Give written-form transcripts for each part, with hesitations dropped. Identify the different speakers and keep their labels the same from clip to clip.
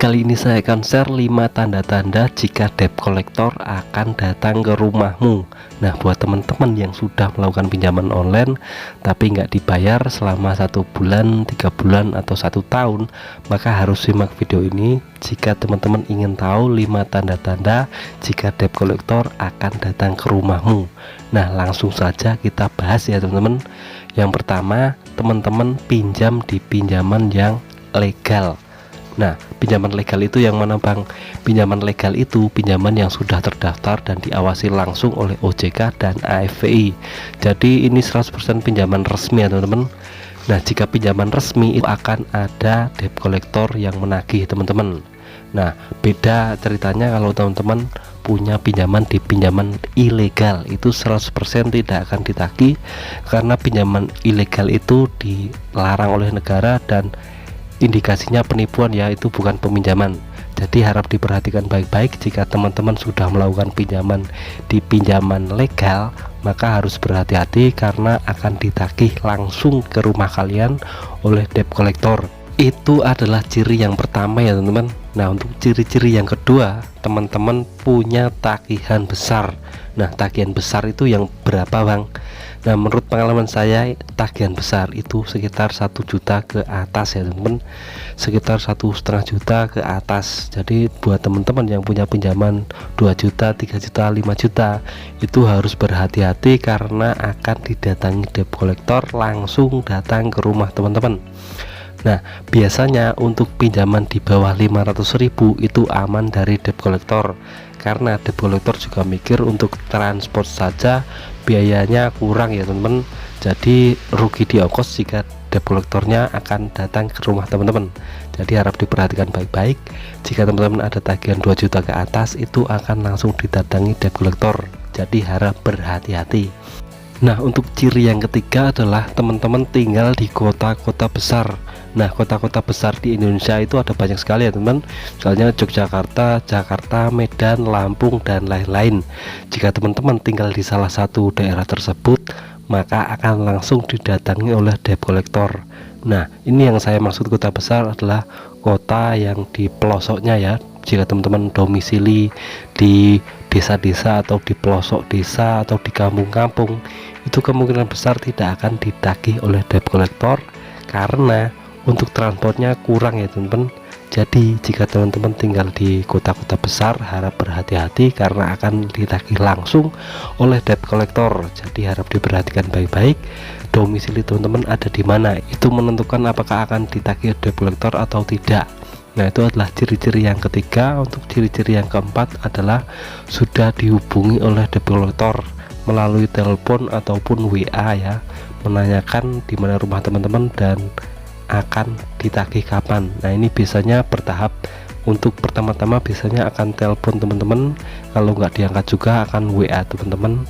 Speaker 1: Kali ini saya akan share 5 tanda-tanda jika debt collector akan datang ke rumahmu. Nah, buat teman-teman yang sudah melakukan pinjaman online tapi nggak dibayar selama 1 bulan, 3 bulan, atau 1 tahun, maka harus simak video ini jika teman-teman ingin tahu 5 tanda-tanda jika debt collector akan datang ke rumahmu. Nah, langsung saja kita bahas ya teman-teman. Yang pertama, teman-teman pinjam di pinjaman yang legal. Nah, pinjaman legal itu yang mana Bang? Pinjaman legal itu pinjaman yang sudah terdaftar dan diawasi langsung oleh OJK dan AFVI. Jadi ini 100% pinjaman resmi ya teman-teman. Nah, jika pinjaman resmi itu akan ada debt collector yang menagih teman-teman. Nah, beda ceritanya kalau teman-teman punya pinjaman di pinjaman ilegal, itu 100% tidak akan ditagih karena pinjaman ilegal itu dilarang oleh negara dan indikasinya penipuan ya, itu bukan peminjaman. Jadi harap diperhatikan baik-baik jika teman-teman sudah melakukan pinjaman di pinjaman legal, maka harus berhati-hati karena akan ditagih langsung ke rumah kalian oleh debt collector. Itu adalah ciri yang pertama ya teman-teman. Nah, untuk ciri-ciri yang kedua, teman-teman punya tagihan besar. Nah, tagihan besar itu yang berapa Bang? Nah, menurut pengalaman saya, tagihan besar itu sekitar 1 juta ke atas ya teman-teman, sekitar 1,5 juta ke atas. Jadi buat teman-teman yang punya pinjaman 2 juta, 3 juta, 5 juta, itu harus berhati-hati karena akan didatangi debt collector langsung datang ke rumah teman-teman. Nah, biasanya untuk pinjaman di bawah 500.000 itu aman dari debt collector, karena debt collector juga mikir untuk transport saja biayanya kurang ya teman-teman. Jadi rugi di ongkos jika debt collectornya akan datang ke rumah teman-teman. Jadi harap diperhatikan baik-baik. Jika teman-teman ada tagihan 2 juta ke atas, itu akan langsung didatangi debt collector. Jadi harap berhati-hati. Nah, untuk ciri yang ketiga adalah teman-teman tinggal di kota-kota besar. Nah, kota-kota besar di Indonesia itu ada banyak sekali ya teman-teman. Misalnya Yogyakarta, Jakarta, Medan, Lampung, dan lain-lain. Jika teman-teman tinggal di salah satu daerah tersebut, maka akan langsung didatangi oleh debt collector. Nah, ini yang saya maksud kota besar adalah kota yang di pelosoknya ya. Jika teman-teman domisili di desa-desa atau di pelosok desa atau di kampung-kampung, itu kemungkinan besar tidak akan ditagih oleh debt collector karena untuk transportnya kurang ya teman-teman. Jadi jika teman-teman tinggal di kota-kota besar, harap berhati-hati karena akan ditagih langsung oleh debt collector. Jadi harap diperhatikan baik-baik domisili teman-teman ada di mana, itu menentukan apakah akan ditagih debt collector atau tidak. Nah, itu adalah ciri-ciri yang ketiga. Untuk ciri-ciri yang keempat adalah sudah dihubungi oleh debt collector melalui telepon ataupun WA ya, menanyakan di mana rumah teman-teman dan akan ditagih kapan. Nah, ini biasanya bertahap. Untuk pertama-tama biasanya akan telepon teman-teman, kalau nggak diangkat juga akan WA teman-teman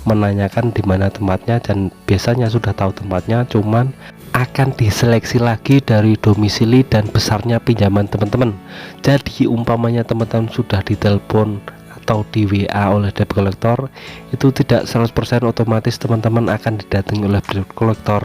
Speaker 1: menanyakan di mana tempatnya, dan biasanya sudah tahu tempatnya, cuman akan diseleksi lagi dari domisili dan besarnya pinjaman teman-teman. Jadi umpamanya teman-teman sudah ditelepon atau di WA oleh debt collector, itu tidak 100% otomatis teman-teman akan didatangi oleh debt collector.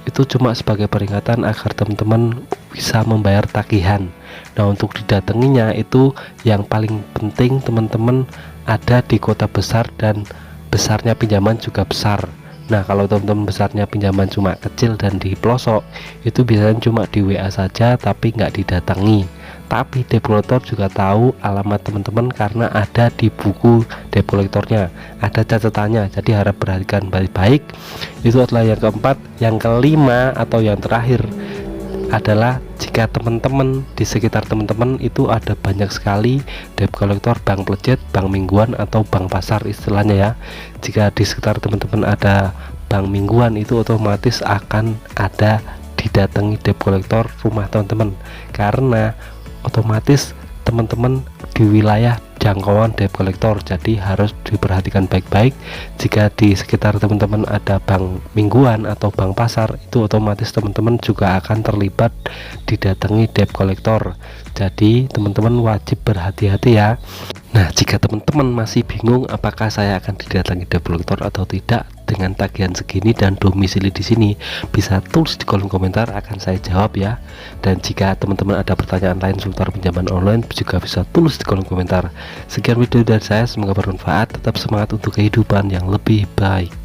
Speaker 1: Itu cuma sebagai peringatan agar teman-teman bisa membayar tagihan. Nah, untuk didatanginya itu yang paling penting teman-teman ada di kota besar dan besarnya pinjaman juga besar. Nah, kalau teman-teman besarnya pinjaman cuma kecil dan di pelosok, itu biasanya cuma di WA saja tapi nggak didatangi. Tapi debt collector juga tahu alamat teman-teman karena ada di buku debt collectornya, ada catatannya. Jadi harap perhatikan baik-baik. Itu adalah yang keempat. Yang kelima atau yang terakhir adalah jika teman-teman di sekitar teman-teman itu ada banyak sekali debt collector bank pelejet, bank mingguan, atau bank pasar istilahnya ya. Jika di sekitar teman-teman ada bank mingguan, itu otomatis akan ada didatangi debt collector rumah teman-teman karena otomatis teman-teman di wilayah jangkauan debt collector. Jadi harus diperhatikan baik-baik. Jika di sekitar teman-teman ada bank mingguan atau bank pasar, itu otomatis teman-teman juga akan terlibat didatangi debt collector. Jadi teman-teman wajib berhati-hati ya. Nah, jika teman-teman masih bingung apakah saya akan didatangi debt collector atau tidak dengan tagihan segini dan domisili di sini, bisa tulis di kolom komentar, akan saya jawab ya. Dan jika teman-teman ada pertanyaan lain seputar pinjaman online, juga bisa tulis di kolom komentar. Sekian video dari saya, semoga bermanfaat. Tetap semangat untuk kehidupan yang lebih baik.